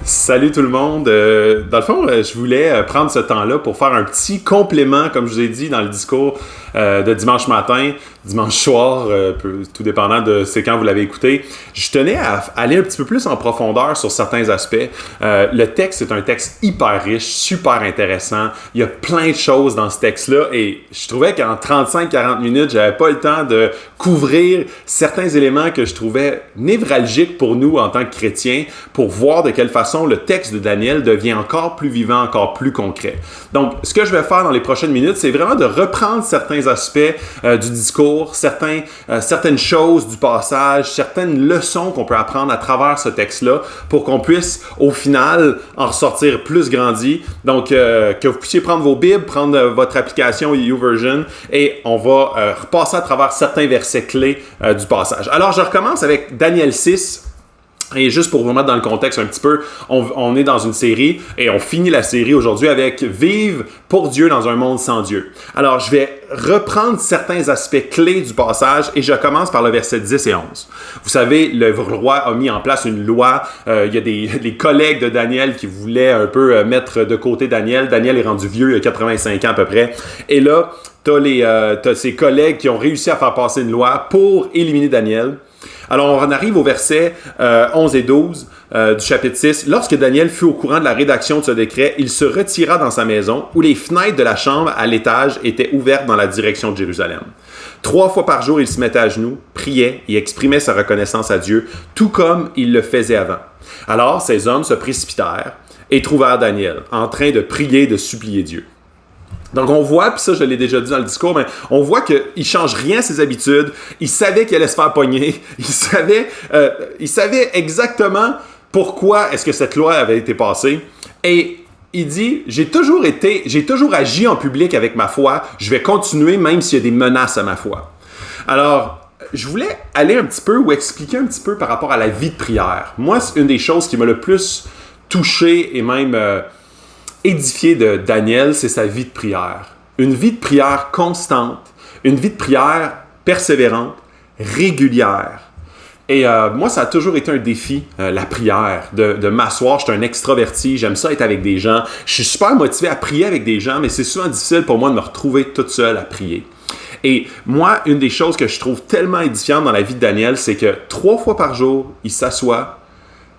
Salut tout le monde. Dans le fond, je voulais prendre ce temps-là pour faire un petit complément, comme je vous ai dit dans le discours de dimanche matin, dimanche soir, tout dépendant de c'est quand vous l'avez écouté. Je tenais à aller un petit peu plus en profondeur sur certains aspects. Le texte est un texte hyper riche, super intéressant. Il y a plein de choses dans ce texte-là et je trouvais qu'en 35-40 minutes, j'avais pas le temps de couvrir certains éléments que je trouvais névralgiques pour nous en tant que chrétiens pour voir de quelle façon le texte de Daniel devient encore plus vivant, encore plus concret. Donc, ce que je vais faire dans les prochaines minutes, c'est vraiment de reprendre certains aspects du discours, certaines choses du passage, certaines leçons qu'on peut apprendre à travers ce texte-là pour qu'on puisse, au final, en ressortir plus grandi. Donc, que vous puissiez prendre vos Bibles, prendre votre application YouVersion et on va repasser à travers certains versets clés du passage. Alors, je recommence avec Daniel 6. Et juste pour vous mettre dans le contexte un petit peu, on est dans une série et on finit la série aujourd'hui avec « Vive pour Dieu dans un monde sans Dieu ». Alors, je vais reprendre certains aspects clés du passage et je commence par le verset 10 et 11. Vous savez, le roi a mis en place une loi. Il y a les collègues de Daniel qui voulaient un peu mettre de côté Daniel. Daniel est rendu vieux, il a 85 ans à peu près. Et là, t'as ses collègues qui ont réussi à faire passer une loi pour éliminer Daniel. Alors, on arrive au verset 11 et 12 du chapitre 6. « Lorsque Daniel fut au courant de la rédaction de ce décret, il se retira dans sa maison où les fenêtres de la chambre à l'étage étaient ouvertes dans la direction de Jérusalem. 3 fois par jour, il se mettait à genoux, priait et exprimait sa reconnaissance à Dieu, tout comme il le faisait avant. Alors, ces hommes se précipitèrent et trouvèrent Daniel en train de prier et de supplier Dieu. » Donc on voit, puis ça je l'ai déjà dit dans le discours, mais on voit qu'il ne change rien à ses habitudes, il savait qu'il allait se faire pogner, il savait exactement pourquoi est-ce que cette loi avait été passée, et il dit « J'ai toujours agi en public avec ma foi, je vais continuer même s'il y a des menaces à ma foi. » Alors, je voulais aller un petit peu ou expliquer un petit peu par rapport à la vie de prière. Moi, c'est une des choses qui m'a le plus touché et même édifié de Daniel, c'est sa vie de prière. Une vie de prière constante, une vie de prière persévérante, régulière. Et moi, ça a toujours été un défi, la prière, de m'asseoir. Je suis un extraverti, j'aime ça être avec des gens. Je suis super motivé à prier avec des gens, mais c'est souvent difficile pour moi de me retrouver toute seule à prier. Et moi, une des choses que je trouve tellement édifiante dans la vie de Daniel, c'est que 3 fois par jour, il s'assoit,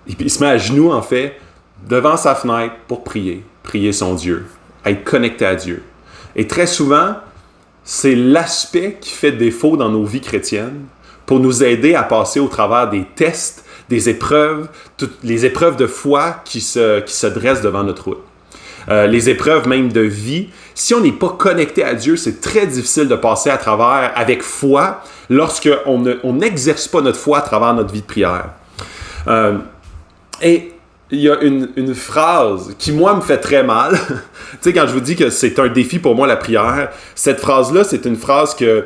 il se met à genoux en fait, devant sa fenêtre pour prier son Dieu, être connecté à Dieu. Et très souvent, c'est l'aspect qui fait défaut dans nos vies chrétiennes pour nous aider à passer au travers des tests, des épreuves, toutes les épreuves de foi qui se dressent devant notre route. Les épreuves même de vie. Si on n'est pas connecté à Dieu, c'est très difficile de passer à travers avec foi lorsqu'on n'exerce pas notre foi à travers notre vie de prière. Et il y a une phrase qui, moi, me fait très mal. Tu sais, quand je vous dis que c'est un défi pour moi, la prière, cette phrase-là, c'est une phrase que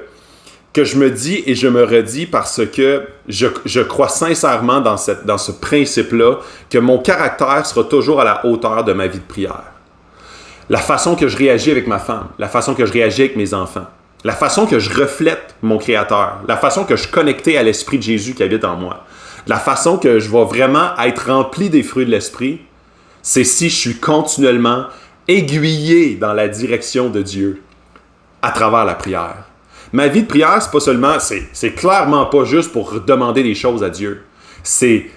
je me dis et je me redis parce que je crois sincèrement dans ce principe-là que mon caractère sera toujours à la hauteur de ma vie de prière. La façon que je réagis avec ma femme, la façon que je réagis avec mes enfants, la façon que je reflète mon Créateur, la façon que je suis connecté à l'Esprit de Jésus qui habite en moi, la façon que je vais vraiment être rempli des fruits de l'Esprit, c'est si je suis continuellement aiguillé dans la direction de Dieu à travers la prière. Ma vie de prière, c'est clairement pas juste pour demander des choses à Dieu. C'est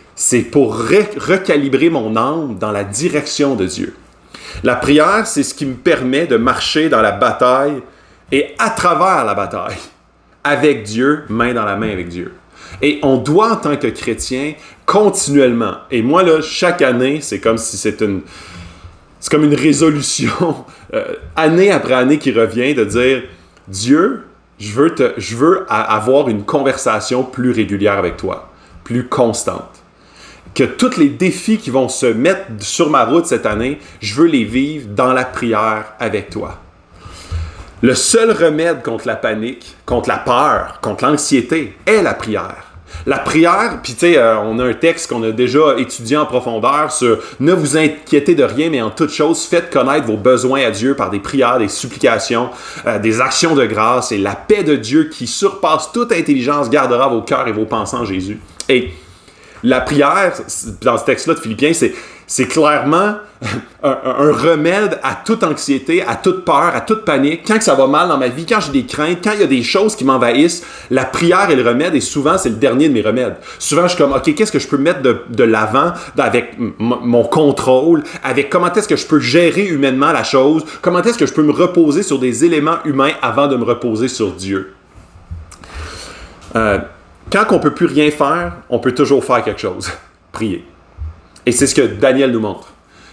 pour recalibrer mon âme dans la direction de Dieu. La prière, c'est ce qui me permet de marcher dans la bataille et à travers la bataille, avec Dieu, main dans la main avec Dieu. Et on doit, en tant que chrétien, continuellement, et moi, là, chaque année, c'est comme si c'est comme une résolution, année après année qui revient, de dire, Dieu, je veux avoir une conversation plus régulière avec toi, plus constante. Que tous les défis qui vont se mettre sur ma route cette année, je veux les vivre dans la prière avec toi. Le seul remède contre la panique, contre la peur, contre l'anxiété est la prière. La prière, puis tu sais, on a un texte qu'on a déjà étudié en profondeur sur « Ne vous inquiétez de rien, mais en toute chose, faites connaître vos besoins à Dieu par des prières, des supplications, des actions de grâce, et la paix de Dieu qui surpasse toute intelligence gardera vos cœurs et vos pensées en Jésus. » Et la prière, dans ce texte-là de Philippiens, c'est clairement un remède à toute anxiété, à toute peur, à toute panique. Quand que ça va mal dans ma vie, quand j'ai des craintes, quand il y a des choses qui m'envahissent, la prière est le remède et souvent, c'est le dernier de mes remèdes. Souvent, je suis comme, OK, qu'est-ce que je peux mettre de l'avant avec mon contrôle, avec comment est-ce que je peux gérer humainement la chose, comment est-ce que je peux me reposer sur des éléments humains avant de me reposer sur Dieu. Quand on ne peut plus rien faire, on peut toujours faire quelque chose. Prier. Et c'est ce que Daniel nous montre.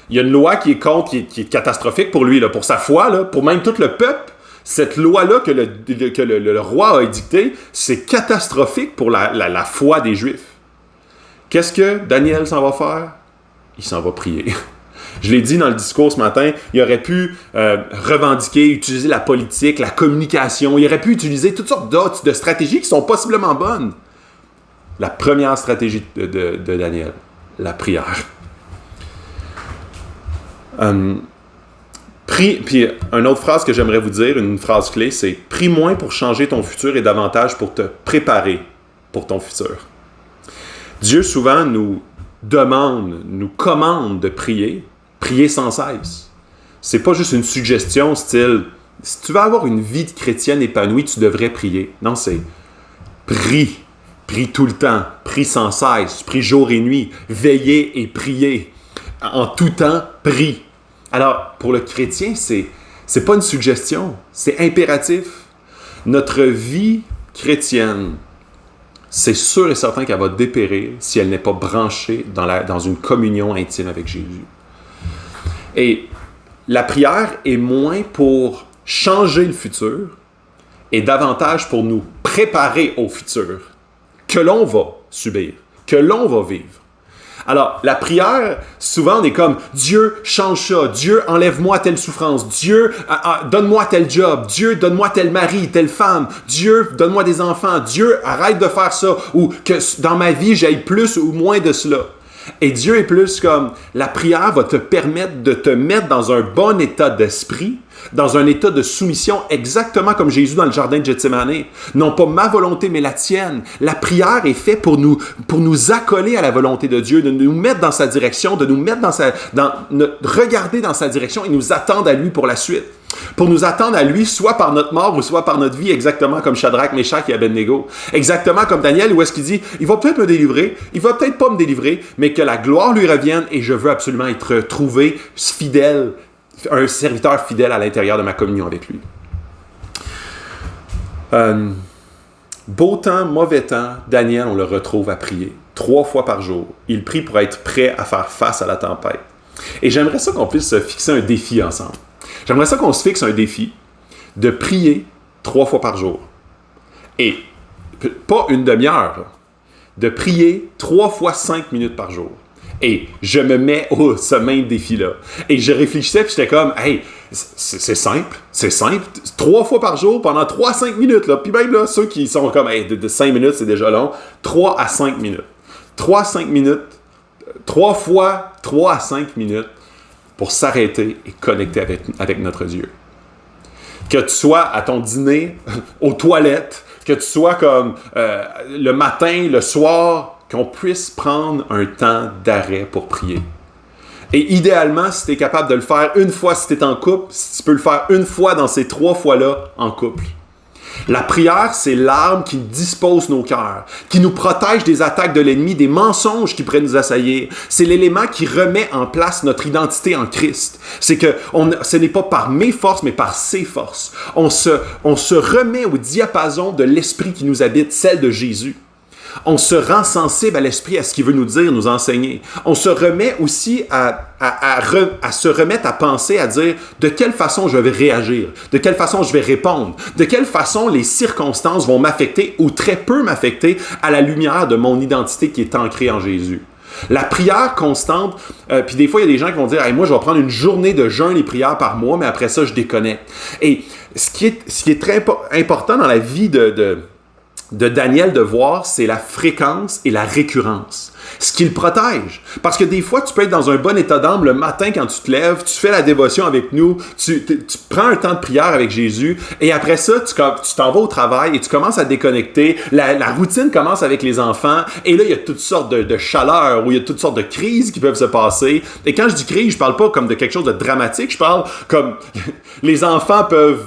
Il y a une loi qui est contre, qui est catastrophique pour lui, là, pour sa foi, là, pour même tout le peuple. Cette loi-là que le roi a édictée, c'est catastrophique pour la foi des Juifs. Qu'est-ce que Daniel s'en va faire? Il s'en va prier. Je l'ai dit dans le discours ce matin, il aurait pu revendiquer, utiliser la politique, la communication, il aurait pu utiliser toutes sortes d'autres de stratégies qui sont possiblement bonnes. La première stratégie de Daniel, la prière. Puis une autre phrase que j'aimerais vous dire, une phrase clé, c'est « Prie moins pour changer ton futur et davantage pour te préparer pour ton futur. » Dieu souvent nous demande, nous commande de prier sans cesse. C'est pas juste une suggestion style « Si tu veux avoir une vie de chrétienne épanouie, tu devrais prier. » Non, c'est « Prie. Prie tout le temps. Prie sans cesse. Prie jour et nuit. Veillez et priez. En tout temps, prie. » Alors, pour le chrétien, c'est pas une suggestion, c'est impératif. Notre vie chrétienne, c'est sûr et certain qu'elle va dépérir si elle n'est pas branchée dans une communion intime avec Jésus. Et la prière est moins pour changer le futur et davantage pour nous préparer au futur que l'on va subir, que l'on va vivre. Alors, la prière, souvent, on est comme « Dieu, change ça. Dieu, enlève-moi telle souffrance. Dieu, donne-moi tel job. Dieu, donne-moi tel mari, telle femme. Dieu, donne-moi des enfants. Dieu, arrête de faire ça. » Ou que dans ma vie, j'aille plus ou moins de cela. Et Dieu est plus comme la prière va te permettre de te mettre dans un bon état d'esprit, dans un état de soumission, exactement comme Jésus dans le jardin de Gethsémani. Non pas ma volonté, mais la tienne. La prière est faite pour nous accoler à la volonté de Dieu, de nous mettre dans sa direction, de nous mettre regarder dans sa direction et nous attendre à lui pour la suite. Pour nous attendre à lui, soit par notre mort ou soit par notre vie, exactement comme Shadrach, Meshach et Abednego. Exactement comme Daniel, où est-ce qu'il dit, il va peut-être me délivrer, il va peut-être pas me délivrer, mais que la gloire lui revienne et je veux absolument être trouvé fidèle, un serviteur fidèle à l'intérieur de ma communion avec lui. Beau temps, mauvais temps, Daniel, on le retrouve à prier 3 fois par jour. Il prie pour être prêt à faire face à la tempête. Et j'aimerais ça qu'on puisse se fixer un défi ensemble. J'aimerais ça qu'on se fixe un défi de prier 3 fois par jour. Et pas une demi-heure, de prier 3 fois 5 minutes par jour. Et je me mets ce même défi-là. Et je réfléchissais, puis j'étais comme, hey, c'est simple. 3 fois par jour, pendant 3 à 5 minutes. Là. Puis même là, ceux qui sont comme, hey, de 5 minutes, c'est déjà long. 3 à 5 minutes. 3 à 5 minutes. 3 fois 3 à 5 minutes pour s'arrêter et connecter avec notre Dieu. Que tu sois à ton dîner, aux toilettes, que tu sois comme le matin, le soir, qu'on puisse prendre un temps d'arrêt pour prier. Et idéalement, si tu es capable de le faire une fois si tu es en couple, si tu peux le faire une fois dans ces 3 fois-là en couple. La prière, c'est l'arme qui dispose nos cœurs, qui nous protège des attaques de l'ennemi, des mensonges qui pourraient nous assaillir. C'est l'élément qui remet en place notre identité en Christ. C'est que ce n'est pas par mes forces, mais par ses forces. On se remet au diapason de l'esprit qui nous habite, celle de Jésus. On se rend sensible à l'esprit, à ce qu'il veut nous dire, nous enseigner. On se remet aussi à se remettre à penser, à dire de quelle façon je vais réagir, de quelle façon je vais répondre, de quelle façon les circonstances vont m'affecter ou très peu m'affecter à la lumière de mon identité qui est ancrée en Jésus. La prière constante, puis des fois, il y a des gens qui vont dire hey, « moi, je vais prendre une journée de jeûne et prière par mois, mais après ça, je déconnecte. » Et ce qui est très important dans la vie de Daniel de voir, c'est la fréquence et la récurrence. Ce qui le protège. Parce que des fois, tu peux être dans un bon état d'âme le matin quand tu te lèves, tu fais la dévotion avec nous, tu prends un temps de prière avec Jésus, et après ça, tu t'en vas au travail et tu commences à déconnecter. La routine commence avec les enfants, et là, il y a toutes sortes de chaleurs, ou il y a toutes sortes de crises qui peuvent se passer. Et quand je dis crise, je parle pas comme de quelque chose de dramatique, je parle comme les enfants peuvent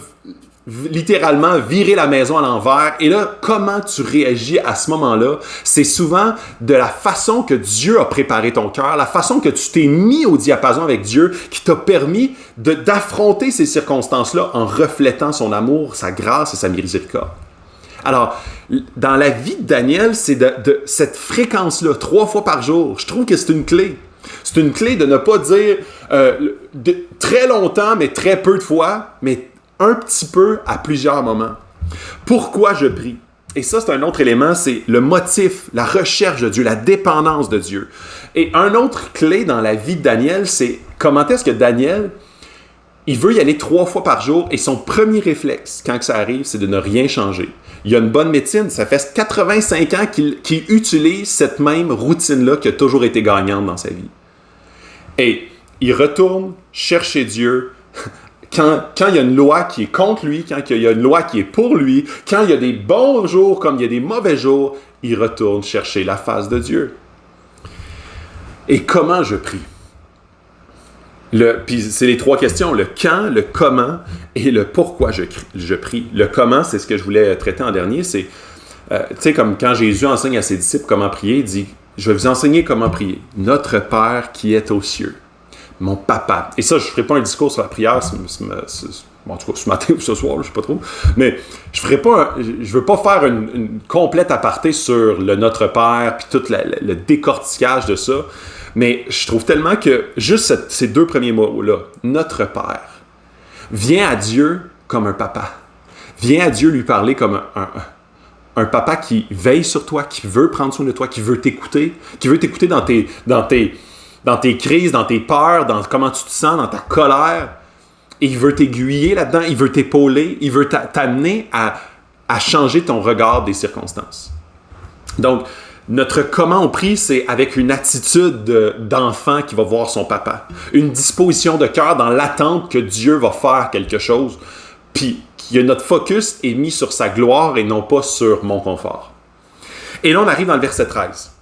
littéralement virer la maison à l'envers. Et là, comment tu réagis à ce moment-là? C'est souvent de la façon que Dieu a préparé ton cœur, la façon que tu t'es mis au diapason avec Dieu qui t'a permis d'affronter ces circonstances-là en reflétant son amour, sa grâce et sa miséricorde. Alors, dans la vie de Daniel, c'est de cette fréquence-là, 3 fois par jour. Je trouve que c'est une clé. C'est une clé de ne pas dire très longtemps, mais très peu de fois, mais un petit peu à plusieurs moments. Pourquoi je prie? Et ça, c'est un autre élément, c'est le motif, la recherche de Dieu, la dépendance de Dieu. Et un autre clé dans la vie de Daniel, c'est comment est-ce que Daniel, il veut y aller 3 fois par jour et son premier réflexe, quand ça arrive, c'est de ne rien changer. Il a une bonne médecine, ça fait 85 ans qu'il utilise cette même routine-là qui a toujours été gagnante dans sa vie. Et il retourne chercher Dieu. Quand il y a une loi qui est contre lui, quand il y a une loi qui est pour lui, quand il y a des bons jours comme il y a des mauvais jours, il retourne chercher la face de Dieu. Et comment je prie? Puis c'est les 3 questions, le quand, le comment et le pourquoi je prie. Le comment, c'est ce que je voulais traiter en dernier, c'est, tu sais, comme quand Jésus enseigne à ses disciples comment prier, il dit, je vais vous enseigner comment prier. Notre Père qui est aux cieux. Mon papa. Et ça, je ne ferai pas un discours sur la prière, en tout cas ce matin ou ce soir, je ne sais pas trop. Mais je ne veux pas faire une complète aparté sur le Notre Père puis tout le décortiquage de ça. Mais je trouve tellement que juste ces 2 premiers mots-là, Notre Père, viens à Dieu comme un papa. Viens à Dieu lui parler comme un papa qui veille sur toi, qui veut prendre soin de toi, qui veut t'écouter dans tes crises, dans tes peurs, dans comment tu te sens, dans ta colère. Et il veut t'aiguiller là-dedans, il veut t'épauler, il veut t'amener à changer ton regard des circonstances. Donc, notre comment on prie, c'est avec une attitude d'enfant qui va voir son papa. Une disposition de cœur dans l'attente que Dieu va faire quelque chose. Puis, notre focus est mis sur sa gloire et non pas sur mon confort. Et là, on arrive dans le verset 13.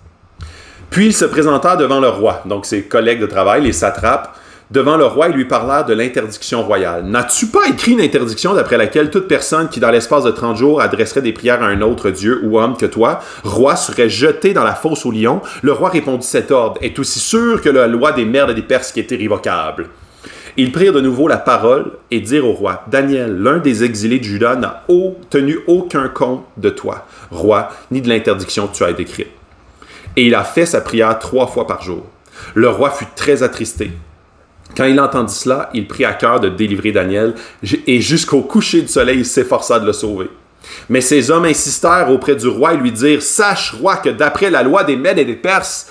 Puis ils se présentèrent devant le roi, donc ses collègues de travail, les satrapes, devant le roi et lui parlèrent de l'interdiction royale. N'as-tu pas écrit une interdiction d'après laquelle toute personne qui, dans l'espace de 30 jours, adresserait des prières à un autre Dieu ou homme que toi, roi, serait jeté dans la fosse aux lions? Le roi répondit, cet ordre est aussi sûr que la loi des Mèdes et des Perses qui est irrévocable. Ils prirent de nouveau la parole et dirent au roi, Daniel, l'un des exilés de Juda, n'a tenu aucun compte de toi, roi, ni de l'interdiction que tu as décrite. Et il a fait sa prière 3 fois par jour. Le roi fut très attristé. Quand il entendit cela, il prit à cœur de délivrer Daniel, et jusqu'au coucher du soleil, il s'efforça de le sauver. Mais ces hommes insistèrent auprès du roi et lui dirent, « Sache, roi, que d'après la loi des Mèdes et des Perses,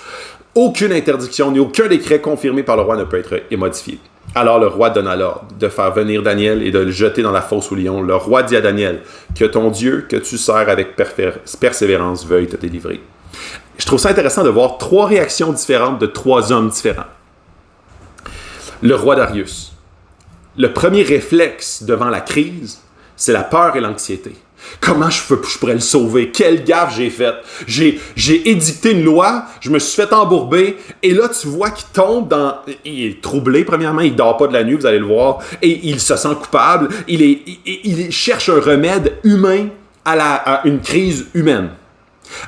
aucune interdiction ni aucun décret confirmé par le roi ne peut être modifié. » Alors le roi donna l'ordre de faire venir Daniel et de le jeter dans la fosse aux lions. Le roi dit à Daniel, « Que ton Dieu, que tu sers avec persévérance, veuille te délivrer. » Je trouve ça intéressant de voir 3 réactions différentes de 3 hommes différents. Le roi Darius. Le premier réflexe devant la crise, c'est la peur et l'anxiété. Comment je pourrais le sauver? Quelle gaffe j'ai faite? J'ai édicté une loi, je me suis fait embourber, et là, tu vois qu'il tombe dans... Il est troublé, premièrement, il dort pas de la nuit, vous allez le voir, et il se sent coupable, il cherche un remède humain à une crise humaine.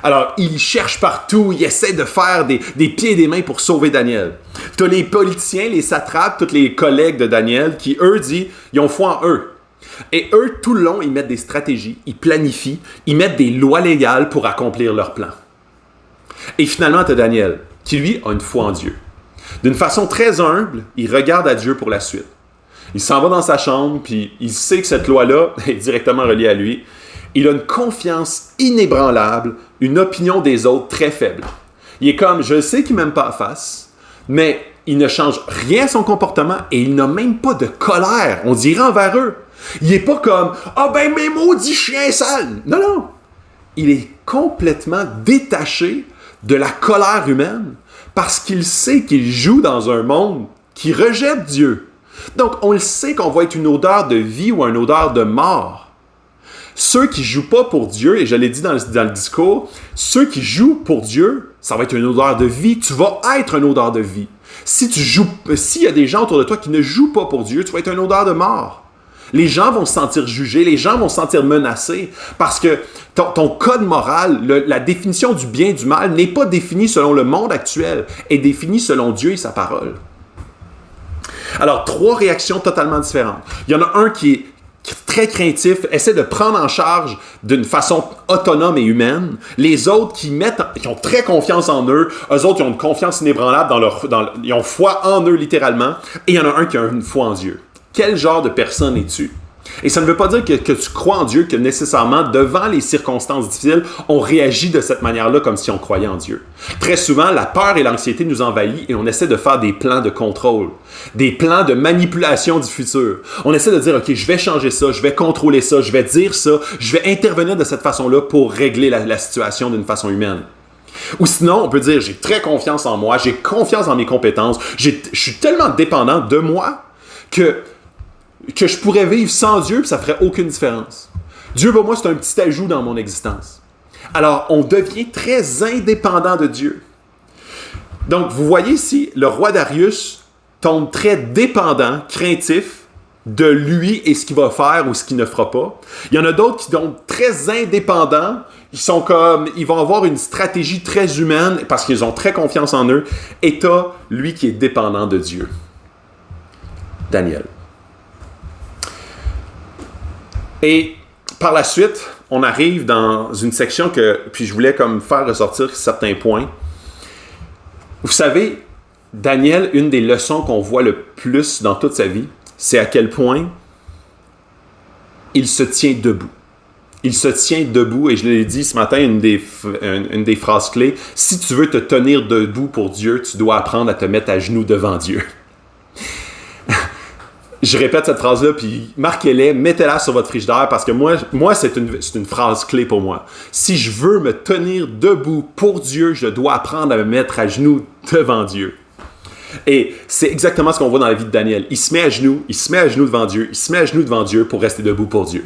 Alors, il cherche partout, il essaie de faire des pieds et des mains pour sauver Daniel. Tu as les politiciens, les satrapes, tous les collègues de Daniel qui, eux, disent, ils ont foi en eux. Et eux, tout le long, ils mettent des stratégies, ils planifient, ils mettent des lois légales pour accomplir leur plan. Et finalement, tu as Daniel, qui lui a une foi en Dieu. D'une façon très humble, il regarde à Dieu pour la suite. Il s'en va dans sa chambre, puis il sait que cette loi-là est directement reliée à lui. Il a une confiance inébranlable, une opinion des autres très faible. Il est comme, je sais qu'il m'aime pas à face, mais il ne change rien à son comportement et il n'a même pas de colère, on dirait, envers eux. Il est pas comme, ah ben mes maudits chiens sales. Non, non. Il est complètement détaché de la colère humaine parce qu'il sait qu'il joue dans un monde qui rejette Dieu. Donc, on le sait qu'on va être une odeur de vie ou une odeur de mort. Ceux qui ne jouent pas pour Dieu, et je l'ai dit dans le discours, ceux qui jouent pour Dieu, ça va être une odeur de vie. Tu vas être une odeur de vie. S'il y a des gens autour de toi qui ne jouent pas pour Dieu, tu vas être une odeur de mort. Les gens vont se sentir jugés, les gens vont se sentir menacés parce que ton code moral, la définition du bien et du mal n'est pas définie selon le monde actuel, est définie selon Dieu et sa parole. Alors, 3 réactions totalement différentes. Il y en a un qui est très craintif, essaie de prendre en charge d'une façon autonome et humaine. Les autres qui ont très confiance en eux, eux autres, ils ont une confiance inébranlable ils ont foi en eux littéralement, et il y en a un qui a une foi en Dieu. Quel genre de personne es-tu? Et ça ne veut pas dire que tu crois en Dieu, que nécessairement, devant les circonstances difficiles, on réagit de cette manière-là comme si on croyait en Dieu. Très souvent, la peur et l'anxiété nous envahissent et on essaie de faire des plans de contrôle, des plans de manipulation du futur. On essaie de dire, OK, je vais changer ça, je vais contrôler ça, je vais dire ça, je vais intervenir de cette façon-là pour régler la situation d'une façon humaine. Ou sinon, on peut dire, j'ai très confiance en moi, j'ai confiance en mes compétences, je suis tellement dépendant de moi que je pourrais vivre sans Dieu et ça ne ferait aucune différence. Dieu, pour moi, c'est un petit ajout dans mon existence. Alors, on devient très indépendant de Dieu. Donc, vous voyez ici, le roi Darius tombe très dépendant, craintif de lui et ce qu'il va faire ou ce qu'il ne fera pas. Il y en a d'autres qui tombent très indépendants. Ils vont avoir une stratégie très humaine parce qu'ils ont très confiance en eux. Et tu as lui qui est dépendant de Dieu. Daniel. Et par la suite, on arrive dans une section puis je voulais comme faire ressortir certains points. Vous savez, Daniel, une des leçons qu'on voit le plus dans toute sa vie, c'est à quel point il se tient debout. Il se tient debout, et je l'ai dit ce matin, une des phrases clés, si tu veux te tenir debout pour Dieu, tu dois apprendre à te mettre à genoux devant Dieu. Je répète cette phrase-là, puis marquez-la, mettez-la sur votre frigidaire, parce que moi c'est une phrase clé pour moi. Si je veux me tenir debout pour Dieu, je dois apprendre à me mettre à genoux devant Dieu. Et c'est exactement ce qu'on voit dans la vie de Daniel. Il se met à genoux devant Dieu, il se met à genoux devant Dieu pour rester debout pour Dieu.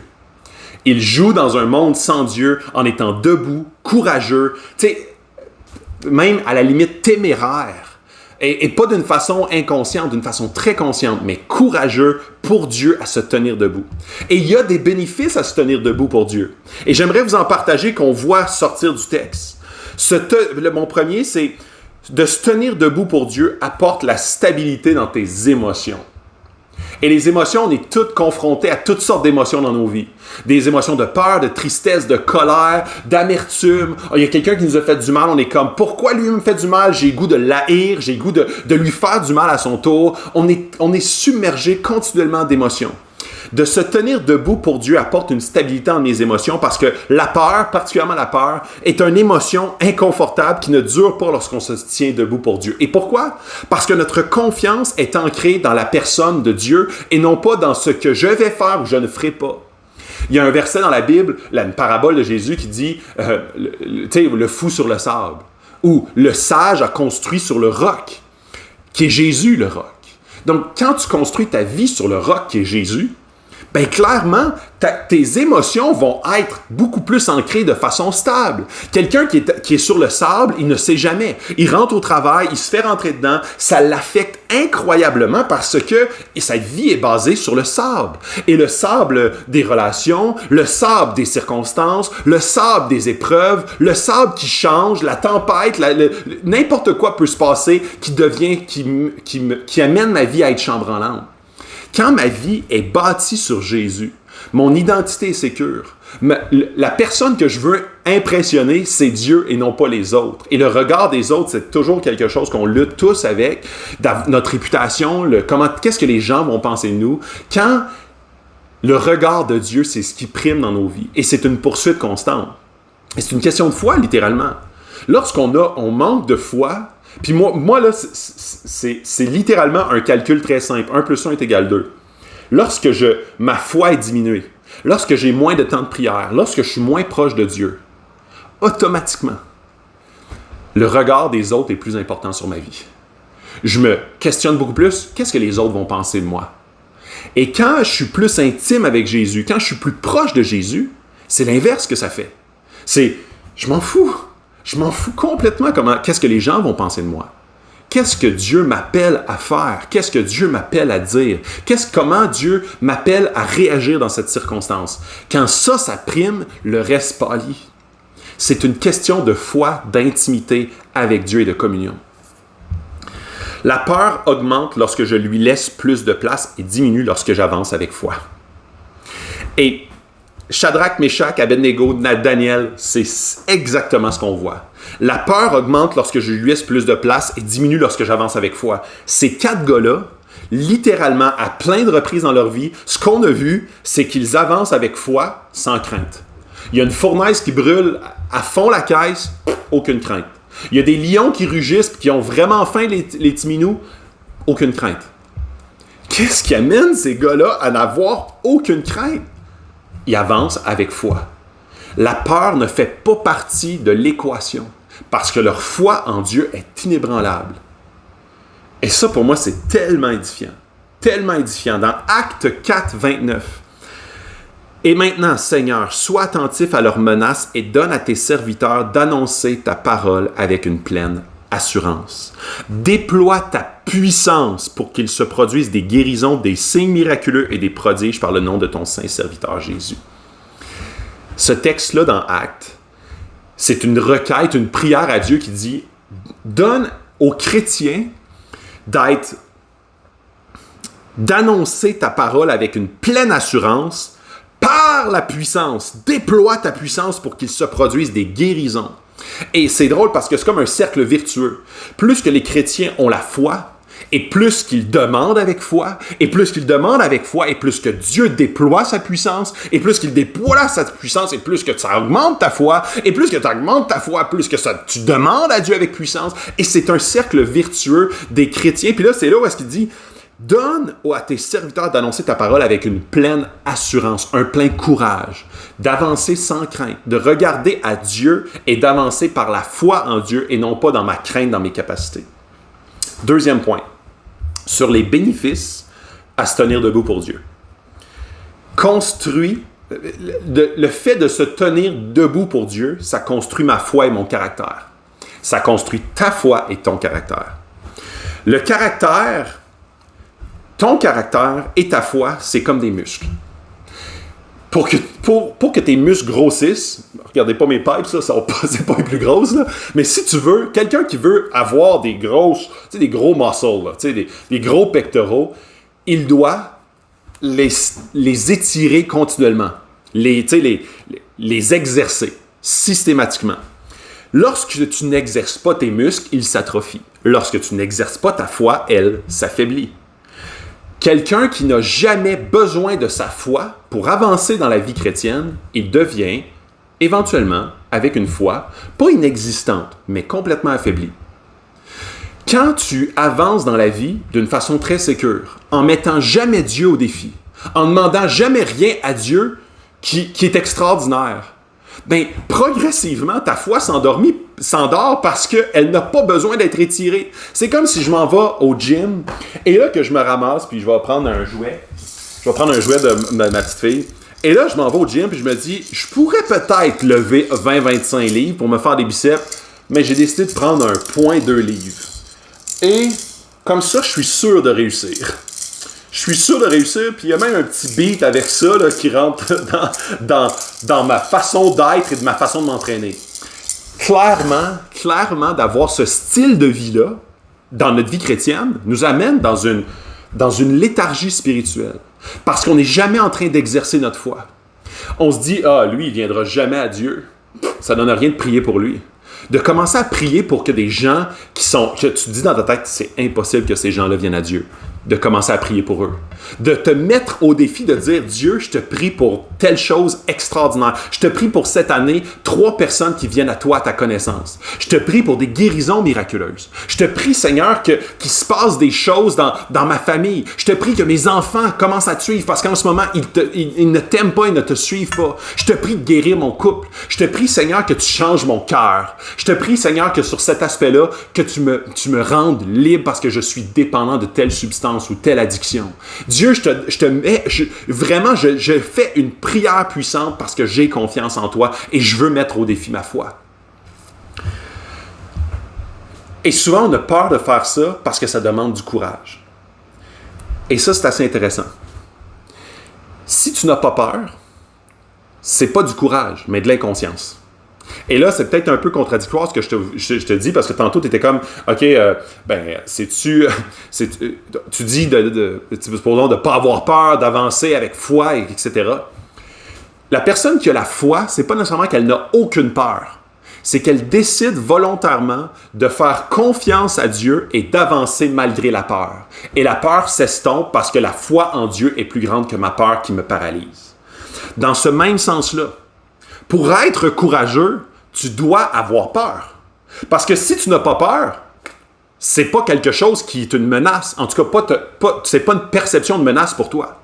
Il joue dans un monde sans Dieu en étant debout, courageux, même à la limite téméraire. Et pas d'une façon inconsciente, d'une façon très consciente, mais courageux pour Dieu à se tenir debout. Et il y a des bénéfices à se tenir debout pour Dieu. Et j'aimerais vous en partager qu'on voit sortir du texte. Mon premier, c'est de se tenir debout pour Dieu apporte la stabilité dans tes émotions. Et les émotions, on est toutes confrontés à toutes sortes d'émotions dans nos vies. Des émotions de peur, de tristesse, de colère, d'amertume. Il y a quelqu'un qui nous a fait du mal, on est comme, pourquoi lui me fait du mal? J'ai le goût de l'haïr, j'ai le goût de lui faire du mal à son tour. On est submergé continuellement d'émotions. De se tenir debout pour Dieu apporte une stabilité dans mes émotions parce que la peur, particulièrement la peur, est une émotion inconfortable qui ne dure pas lorsqu'on se tient debout pour Dieu. Et pourquoi? Parce que notre confiance est ancrée dans la personne de Dieu et non pas dans ce que je vais faire ou je ne ferai pas. Il y a un verset dans la Bible, une parabole de Jésus qui dit le fou sur le sable ou le sage a construit sur le roc, qui est Jésus le roc. Donc, quand tu construis ta vie sur le roc qui est Jésus, ben clairement, tes émotions vont être beaucoup plus ancrées de façon stable. Quelqu'un qui est sur le sable, il ne sait jamais. Il rentre au travail, il se fait rentrer dedans, ça l'affecte incroyablement parce que sa vie est basée sur le sable. Et le sable des relations, le sable des circonstances, le sable des épreuves, le sable qui change, la tempête, n'importe quoi peut se passer qui amène ma vie à être chambranlante. Quand ma vie est bâtie sur Jésus, mon identité est sécure. La personne que je veux impressionner, c'est Dieu et non pas les autres. Et le regard des autres, c'est toujours quelque chose qu'on lutte tous avec. Notre réputation, qu'est-ce que les gens vont penser de nous. Quand le regard de Dieu, c'est ce qui prime dans nos vies. Et c'est une poursuite constante. Et c'est une question de foi, littéralement. On manque de foi, puis moi là, c'est littéralement un calcul très simple. 1 plus 1 est égal 2. Lorsque ma foi est diminuée, lorsque j'ai moins de temps de prière, lorsque je suis moins proche de Dieu, automatiquement, le regard des autres est plus important sur ma vie. Je me questionne beaucoup plus, qu'est-ce que les autres vont penser de moi? Et quand je suis plus intime avec Jésus, quand je suis plus proche de Jésus, c'est l'inverse que ça fait. Je m'en fous. Je m'en fous complètement qu'est-ce que les gens vont penser de moi. Qu'est-ce que Dieu m'appelle à faire? Qu'est-ce que Dieu m'appelle à dire? Comment Dieu m'appelle à réagir dans cette circonstance? Quand ça prime, le reste pâlit. C'est une question de foi, d'intimité avec Dieu et de communion. La peur augmente lorsque je lui laisse plus de place et diminue lorsque j'avance avec foi. Et Shadrach, Meshach, Abednego, Daniel, c'est exactement ce qu'on voit. La peur augmente lorsque je lui laisse plus de place et diminue lorsque j'avance avec foi. Ces 4 gars-là, littéralement, à plein de reprises dans leur vie, ce qu'on a vu, c'est qu'ils avancent avec foi sans crainte. Il y a une fournaise qui brûle à fond la caisse, aucune crainte. Il y a des lions qui rugissent et qui ont vraiment faim, les petits minous, aucune crainte. Qu'est-ce qui amène ces gars-là à n'avoir aucune crainte? Ils avancent avec foi. La peur ne fait pas partie de l'équation parce que leur foi en Dieu est inébranlable. Et ça, pour moi, c'est tellement édifiant. Tellement édifiant. Dans Actes 4, 29, « Et maintenant, Seigneur, sois attentif à leurs menaces et donne à tes serviteurs d'annoncer ta parole avec une pleine assurance. Déploie ta puissance pour qu'il se produise des guérisons, des signes miraculeux et des prodiges par le nom de ton saint serviteur Jésus. » Ce texte-là dans Actes, c'est une requête, une prière à Dieu qui dit « Donne aux chrétiens d'annoncer ta parole avec une pleine assurance par la puissance. Déploie ta puissance pour qu'il se produise des guérisons. » Et c'est drôle parce que c'est comme un cercle vertueux. Plus que les chrétiens ont la foi, et plus qu'ils demandent avec foi, et plus qu'ils demandent avec foi, et plus que Dieu déploie sa puissance, et plus qu'il déploie sa puissance, et plus que ça augmente ta foi, et plus que tu augmentes ta foi, plus que tu demandes à Dieu avec puissance. Et c'est un cercle vertueux des chrétiens. Puis là, c'est là où est-ce qu'il dit « Donne à tes serviteurs d'annoncer ta parole avec une pleine assurance, un plein courage, d'avancer sans crainte, de regarder à Dieu et d'avancer par la foi en Dieu et non pas dans ma crainte, dans mes capacités. » Deuxième point, sur les bénéfices à se tenir debout pour Dieu. Le fait de se tenir debout pour Dieu, ça construit ma foi et mon caractère. Ça construit ta foi et ton caractère. Le caractère, ton caractère et ta foi, c'est comme des muscles. Pour que tes muscles grossissent, regardez pas mes pipes, ça, c'est pas les plus grosses, là, mais si tu veux, quelqu'un qui veut avoir des gros muscles, là, des gros pectoraux, il doit les étirer continuellement, les exercer systématiquement. Lorsque tu n'exerces pas tes muscles, ils s'atrophient. Lorsque tu n'exerces pas ta foi, elle s'affaiblit. Quelqu'un qui n'a jamais besoin de sa foi pour avancer dans la vie chrétienne, il devient, éventuellement, avec une foi, pas inexistante, mais complètement affaiblie. Quand tu avances dans la vie d'une façon très sécure, en mettant jamais Dieu au défi, en ne demandant jamais rien à Dieu qui est extraordinaire, bien, progressivement, ta foi s'endort parce qu'elle n'a pas besoin d'être étirée. C'est comme si je m'en vais au gym et là que je me ramasse puis je vais prendre un jouet. Je vais prendre un jouet de ma petite fille. Et là, je m'en vais au gym puis je me dis, je pourrais peut-être lever 20-25 livres pour me faire des biceps, mais j'ai décidé de prendre un 0.2 livres. Et comme ça, je suis sûr de réussir. Je suis sûr de réussir, puis il y a même un petit beat avec ça là, qui rentre dans ma façon d'être et de ma façon de m'entraîner. Clairement, d'avoir ce style de vie-là dans notre vie chrétienne nous amène dans une léthargie spirituelle. Parce qu'on n'est jamais en train d'exercer notre foi. On se dit, lui, il ne viendra jamais à Dieu. Ça ne donne rien de prier pour lui. De commencer à prier pour que des gens que tu dis dans ta tête, c'est impossible que ces gens-là viennent à Dieu. De commencer à prier pour eux. De te mettre au défi de dire, Dieu, je te prie pour telle chose extraordinaire. Je te prie pour cette année, 3 personnes qui viennent à toi, à ta connaissance. Je te prie pour des guérisons miraculeuses. Je te prie, Seigneur, qu'il se passe des choses dans ma famille. Je te prie que mes enfants commencent à te suivre parce qu'en ce moment, ils ne t'aiment pas, ils ne te suivent pas. Je te prie de guérir mon couple. Je te prie, Seigneur, que tu changes mon cœur. Je te prie, Seigneur, que sur cet aspect-là, que tu me rendes libre parce que je suis dépendant de telle substance ou telle addiction. Dieu, je fais une prière puissante parce que j'ai confiance en toi et je veux mettre au défi ma foi. Et souvent, on a peur de faire ça parce que ça demande du courage. Et ça, c'est assez intéressant. Si tu n'as pas peur, c'est pas du courage, mais de l'inconscience. Et là, c'est peut-être un peu contradictoire ce que je te dis, parce que tantôt, tu étais comme, OK, tu dis, supposons, de ne pas avoir peur, d'avancer avec foi, etc. La personne qui a la foi, c'est pas nécessairement qu'elle n'a aucune peur. C'est qu'elle décide volontairement de faire confiance à Dieu et d'avancer malgré la peur. Et la peur s'estompe parce que la foi en Dieu est plus grande que ma peur qui me paralyse. Dans ce même sens-là, pour être courageux, tu dois avoir peur. Parce que si tu n'as pas peur, c'est pas quelque chose qui est une menace. En tout cas, c'est pas une perception de menace pour toi.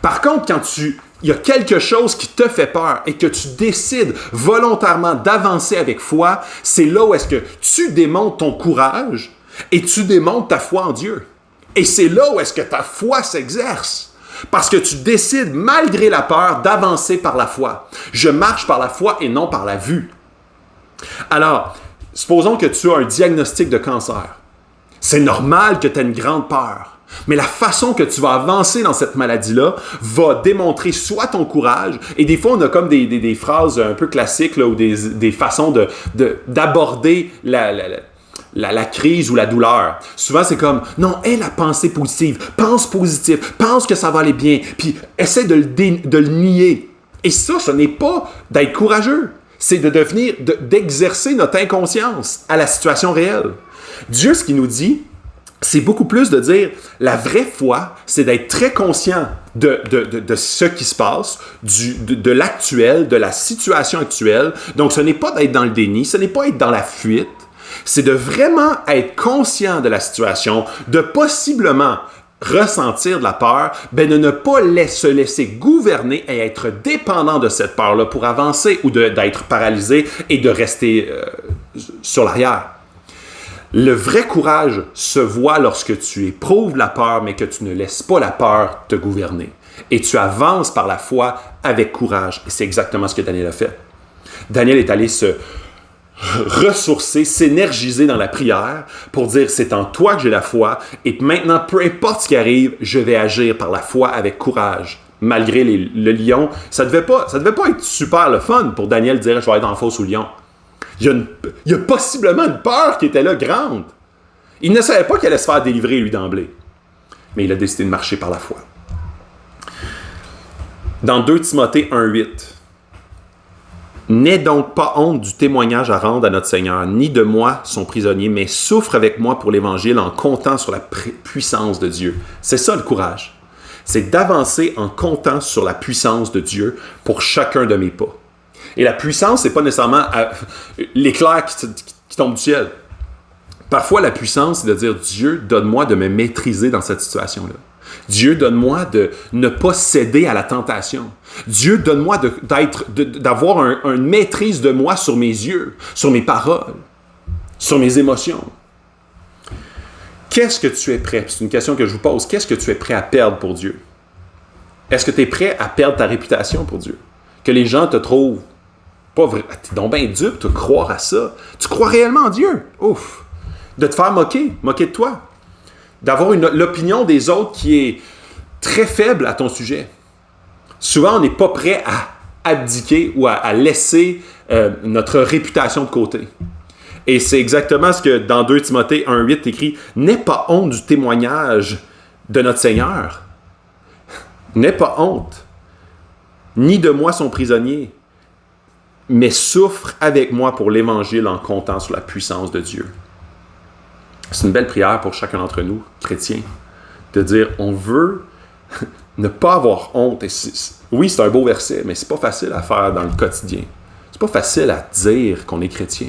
Par contre, quand il y a quelque chose qui te fait peur et que tu décides volontairement d'avancer avec foi, c'est là où est-ce que tu démontres ton courage et tu démontres ta foi en Dieu. Et c'est là où est-ce que ta foi s'exerce. Parce que tu décides, malgré la peur, d'avancer par la foi. Je marche par la foi et non par la vue. Alors, supposons que tu as un diagnostic de cancer. C'est normal que tu aies une grande peur. Mais la façon que tu vas avancer dans cette maladie-là va démontrer soit ton courage, et des fois, on a comme des phrases un peu classiques là, ou des façons d'aborder la crise ou la douleur. Souvent, c'est comme, non, aie la pensée positive, pense positif, pense que ça va aller bien, puis essaie de le nier. Et ça, ce n'est pas d'être courageux, c'est d'exercer notre inconscience à la situation réelle. Dieu, ce qu'il nous dit, c'est beaucoup plus de dire, la vraie foi, c'est d'être très conscient de ce qui se passe, de l'actuel, de la situation actuelle. Donc, ce n'est pas d'être dans le déni, ce n'est pas être dans la fuite, c'est de vraiment être conscient de la situation, de possiblement ressentir de la peur, de ne pas se laisser gouverner et être dépendant de cette peur-là pour avancer ou d'être paralysé et de rester sur l'arrière. Le vrai courage se voit lorsque tu éprouves la peur, mais que tu ne laisses pas la peur te gouverner. Et tu avances par la foi avec courage. Et c'est exactement ce que Daniel a fait. Daniel est allé se ressourcer, s'énergiser dans la prière pour dire c'est en toi que j'ai la foi et maintenant, peu importe ce qui arrive, je vais agir par la foi avec courage. Malgré le lion, ça devait pas être super le fun pour Daniel de dire je vais être dans la fosse au lion. Il y a possiblement une peur qui était là grande. Il ne savait pas qu'il allait se faire délivrer lui d'emblée. Mais il a décidé de marcher par la foi. Dans 2 Timothée 1,8, n'aie donc pas honte du témoignage à rendre à notre Seigneur, ni de moi, son prisonnier, mais souffre avec moi pour l'Évangile en comptant sur la puissance de Dieu. C'est ça le courage. C'est d'avancer en comptant sur la puissance de Dieu pour chacun de mes pas. Et la puissance, c'est pas nécessairement l'éclair qui tombe du ciel. Parfois, la puissance, c'est de dire, Dieu, donne-moi de me maîtriser dans cette situation-là. Dieu, donne-moi de ne pas céder à la tentation. Dieu, donne-moi d'avoir une maîtrise de moi sur mes yeux, sur mes paroles, sur mes émotions. Qu'est-ce que tu es prêt? C'est une question que je vous pose. Qu'est-ce que tu es prêt à perdre pour Dieu? Est-ce que tu es prêt à perdre ta réputation pour Dieu? Que les gens te trouvent pas vrai. T'es donc bien dupe de croire à ça. Tu crois réellement en Dieu. Ouf! De te faire moquer de toi. D'avoir l'opinion des autres qui est très faible à ton sujet. Souvent, on n'est pas prêt à abdiquer ou à laisser notre réputation de côté. Et c'est exactement ce que dans 2 Timothée 1,8 écrit « N'aie pas honte du témoignage de notre Seigneur. N'aie pas honte, ni de moi son prisonnier, mais souffre avec moi pour l'Évangile en comptant sur la puissance de Dieu. » C'est une belle prière pour chacun d'entre nous, chrétiens, de dire on veut Ne pas avoir honte. Oui, c'est un beau verset, mais c'est pas facile à faire dans le quotidien. C'est pas facile à dire qu'on est chrétien.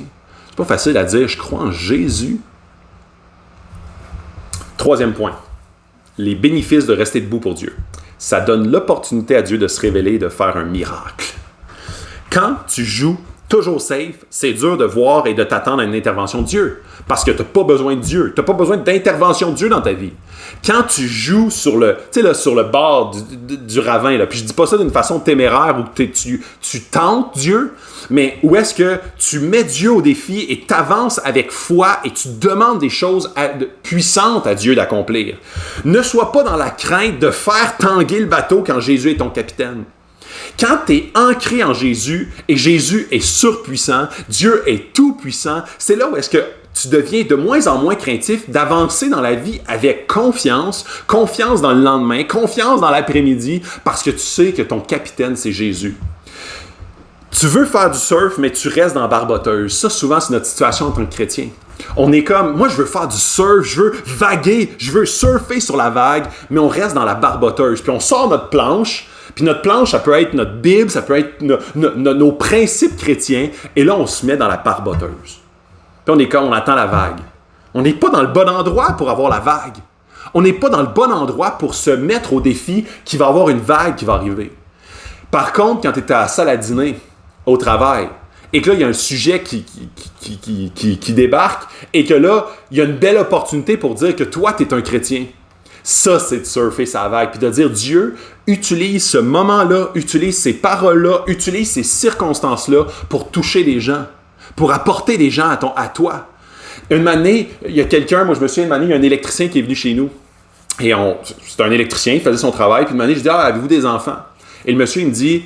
C'est pas facile à dire « je crois en Jésus ». Troisième point, les bénéfices de rester debout pour Dieu. Ça donne l'opportunité à Dieu de se révéler et de faire un miracle. Quand tu joues toujours safe, c'est dur de voir et de t'attendre à une intervention de Dieu. Parce que tu n'as pas besoin de Dieu. Tu n'as pas besoin d'intervention de Dieu dans ta vie. Quand tu joues sur le bord du ravin, là, puis je dis pas ça d'une façon téméraire où tu tentes Dieu, mais où est-ce que tu mets Dieu au défi et t'avances avec foi et tu demandes des choses puissantes à Dieu d'accomplir. Ne sois pas dans la crainte de faire tanguer le bateau quand Jésus est ton capitaine. Quand tu es ancré en Jésus et Jésus est surpuissant, Dieu est tout-puissant, c'est là où est-ce que tu deviens de moins en moins craintif d'avancer dans la vie avec confiance, confiance dans le lendemain, confiance dans l'après-midi, parce que tu sais que ton capitaine, c'est Jésus. Tu veux faire du surf, mais tu restes dans la barboteuse. Ça, souvent, c'est notre situation en tant que chrétien. On est comme, moi, je veux faire du surf, je veux vaguer, je veux surfer sur la vague, mais on reste dans la barboteuse. Puis on sort notre planche, puis notre planche, ça peut être notre Bible, ça peut être nos principes chrétiens, et là, on se met dans la barboteuse. Puis on est comme, on attend la vague. On n'est pas dans le bon endroit pour avoir la vague. On n'est pas dans le bon endroit pour se mettre au défi qu'il va y avoir une vague qui va arriver. Par contre, quand tu es à la salle à dîner, au travail, et que là, il y a un sujet qui débarque, et que là, il y a une belle opportunité pour dire que toi, tu es un chrétien. Ça, c'est de surfer sa vague, puis de dire, Dieu, utilise ce moment-là, utilise ces paroles-là, utilise ces circonstances-là pour toucher des gens, pour apporter des gens à toi. Une année, il y a quelqu'un, moi je me souviens, une année, il y a un électricien qui est venu chez nous. Et c'est un électricien, il faisait son travail, puis une année, je dis, avez-vous des enfants? Et le monsieur, il me dit,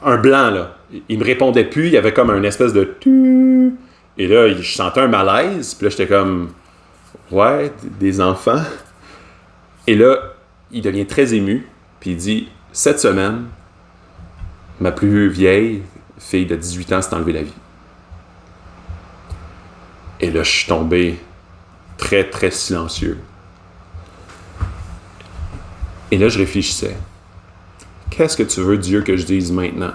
un blanc, là, il me répondait plus, il y avait comme un espèce de tu. Et là, je sentais un malaise, puis là, j'étais comme, ouais, des enfants. Et là, il devient très ému, puis il dit, cette semaine, ma plus vieille fille de 18 ans s'est enlevée la vie. Et là, je suis tombé très, très silencieux. Et là, je réfléchissais. Qu'est-ce que tu veux, Dieu, que je dise maintenant?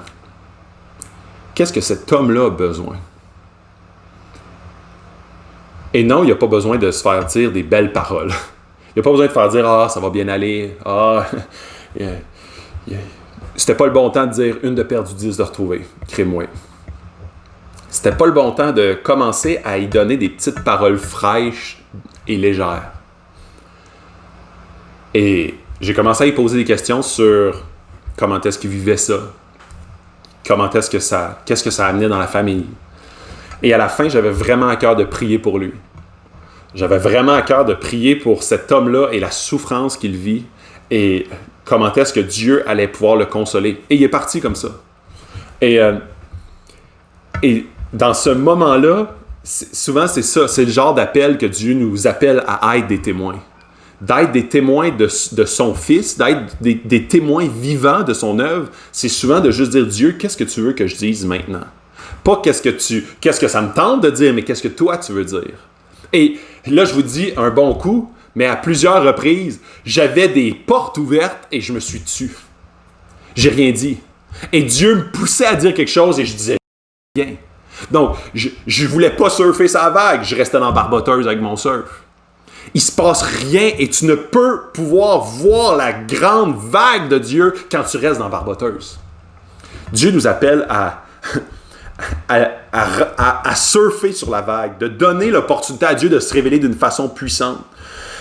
Qu'est-ce que cet homme-là a besoin? Et non, il n'y a pas besoin de se faire dire des belles paroles. Il n'y a pas besoin de faire dire « Ah, ça va bien aller. Ah, c'était pas le bon temps de dire « Une de perdue, 10 de retrouvée. Crée-moi. » C'était pas le bon temps de commencer à y donner des petites paroles fraîches et légères. Et j'ai commencé à y poser des questions sur comment est-ce qu'il vivait ça, qu'est-ce que ça amenait dans la famille. Et à la fin, j'avais vraiment à cœur de prier pour lui. J'avais vraiment à cœur de prier pour cet homme-là et la souffrance qu'il vit et comment est-ce que Dieu allait pouvoir le consoler. Et il est parti comme ça. Et dans ce moment-là, souvent c'est ça, c'est le genre d'appel que Dieu nous appelle à être des témoins. D'être des témoins de son Fils, d'être des témoins vivants de son œuvre, c'est souvent de juste dire « Dieu, qu'est-ce que tu veux que je dise maintenant? » Pas qu'est-ce que ça me tente de dire, mais qu'est-ce que toi tu veux dire? Et là, je vous dis un bon coup, mais à plusieurs reprises, j'avais des portes ouvertes et je me suis tu. J'ai rien dit. Et Dieu me poussait à dire quelque chose et je disais rien. Donc, je voulais pas surfer sa vague, je restais dans la barboteuse avec mon surf. Il se passe rien et tu ne peux pouvoir voir la grande vague de Dieu quand tu restes dans la barboteuse. Dieu nous appelle à surfer sur la vague, de donner l'opportunité à Dieu de se révéler d'une façon puissante.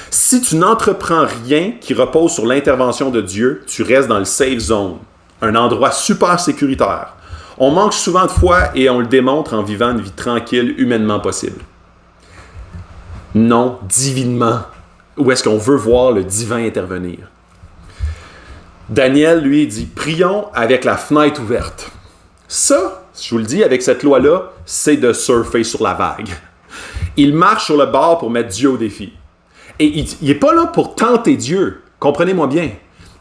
Si tu n'entreprends rien qui repose sur l'intervention de Dieu, tu restes dans le safe zone, un endroit super sécuritaire. On manque souvent de foi et on le démontre en vivant une vie tranquille, humainement possible. Non, divinement. Où est-ce qu'on veut voir le divin intervenir? Daniel, lui, dit « Prions avec la fenêtre ouverte ». Ça, je vous le dis, avec cette loi-là, c'est de surfer sur la vague. Il marche sur le bord pour mettre Dieu au défi. Et il n'est pas là pour tenter Dieu. Comprenez-moi bien.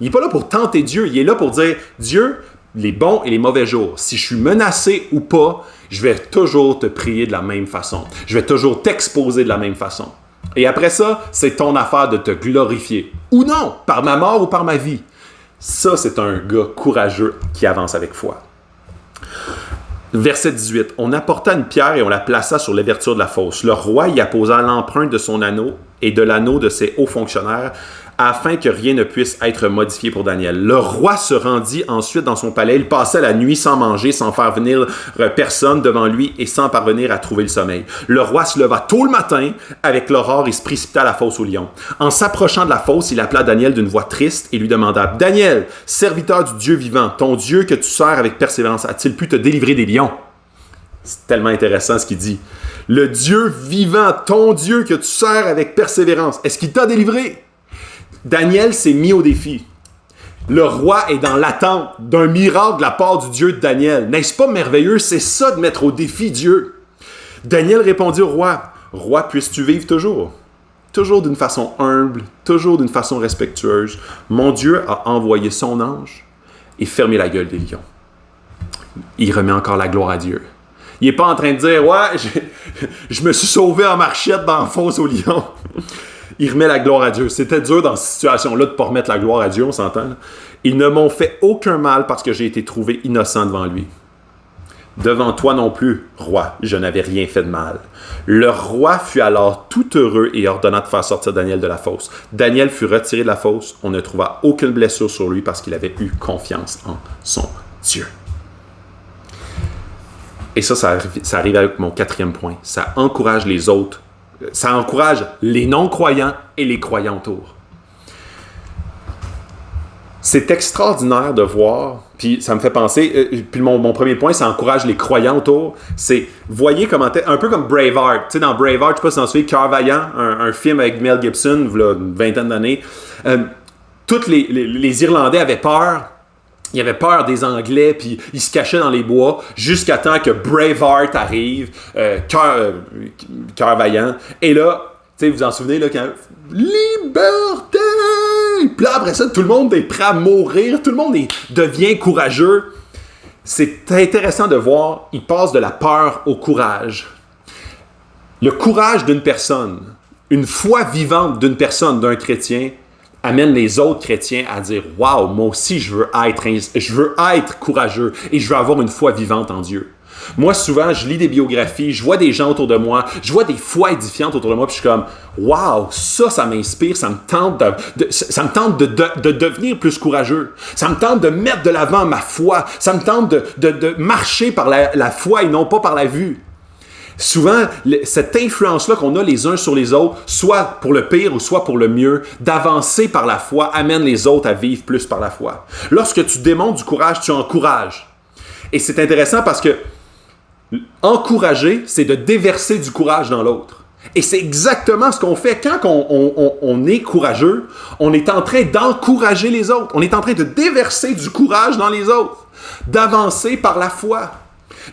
Il n'est pas là pour tenter Dieu. Il est là pour dire « Dieu, les bons et les mauvais jours, si je suis menacé ou pas, je vais toujours te prier de la même façon. Je vais toujours t'exposer de la même façon. » Et après ça, c'est ton affaire de te glorifier. Ou non, par ma mort ou par ma vie. Ça, c'est un gars courageux qui avance avec foi. Verset 18. On apporta une pierre et on la plaça sur l'ouverture de la fosse. Le roi y apposa l'empreinte de son anneau et de l'anneau de ses hauts fonctionnaires, afin que rien ne puisse être modifié pour Daniel. Le roi se rendit ensuite dans son palais. Il passait la nuit sans manger, sans faire venir personne devant lui et sans parvenir à trouver le sommeil. Le roi se leva tôt le matin avec l'aurore et se précipita à la fosse aux lions. En s'approchant de la fosse, il appela Daniel d'une voix triste et lui demanda « Daniel, serviteur du Dieu vivant, ton Dieu que tu sers avec persévérance, a-t-il pu te délivrer des lions? » C'est tellement intéressant ce qu'il dit. Le Dieu vivant, ton Dieu que tu sers avec persévérance, est-ce qu'il t'a délivré? Daniel s'est mis au défi. Le roi est dans l'attente d'un miracle de la part du Dieu de Daniel. N'est-ce pas merveilleux? C'est ça de mettre au défi Dieu. Daniel répondit au roi, « Roi, puisses-tu vivre toujours? Toujours d'une façon humble, toujours d'une façon respectueuse. Mon Dieu a envoyé son ange et fermé la gueule des lions. » Il remet encore la gloire à Dieu. Il n'est pas en train de dire « Ouais, je me suis sauvé en marchette dans la fosse aux lions. » Il remet la gloire à Dieu. C'était dur dans cette situation-là de ne pas remettre la gloire à Dieu, on s'entend. Là. Ils ne m'ont fait aucun mal parce que j'ai été trouvé innocent devant lui. Devant toi non plus, roi, je n'avais rien fait de mal. Le roi fut alors tout heureux et ordonna de faire sortir Daniel de la fosse. Daniel fut retiré de la fosse. On ne trouva aucune blessure sur lui parce qu'il avait eu confiance en son Dieu. Et ça arrive avec mon 4e point. Ça encourage les autres. Ça encourage les non-croyants et les croyants autour. C'est extraordinaire de voir, puis ça me fait penser, puis mon premier point, ça encourage les croyants autour, c'est, voyez comment un peu comme Braveheart, tu sais, dans Braveheart, je sais pas si vous en souvenez, Cœur vaillant, un film avec Mel Gibson, il y a une vingtaine d'années, tous les Irlandais avaient peur. Il avait peur des Anglais, puis il se cachait dans les bois jusqu'à temps que Braveheart arrive, cœur vaillant. Et là, tu sais, vous vous en souvenez, là, quand « Liberté! » Puis là, après ça, tout le monde est prêt à mourir, tout le monde devient courageux. C'est intéressant de voir, il passe de la peur au courage. Le courage d'une personne, une foi vivante d'une personne, d'un chrétien, amène les autres chrétiens à dire « Wow, moi aussi, je veux être courageux et je veux avoir une foi vivante en Dieu. » Moi, souvent, je lis des biographies, je vois des gens autour de moi, je vois des foi édifiantes autour de moi, puis je suis comme « Wow, ça m'inspire, ça me tente de devenir plus courageux. Ça me tente de mettre de l'avant ma foi. Ça me tente de marcher par la foi et non pas par la vue. » Souvent, cette influence-là qu'on a les uns sur les autres, soit pour le pire ou soit pour le mieux, d'avancer par la foi, amène les autres à vivre plus par la foi. Lorsque tu démontres du courage, tu encourages. Et c'est intéressant parce que encourager, c'est de déverser du courage dans l'autre. Et c'est exactement ce qu'on fait quand on est courageux. On est en train d'encourager les autres. On est en train de déverser du courage dans les autres, d'avancer par la foi.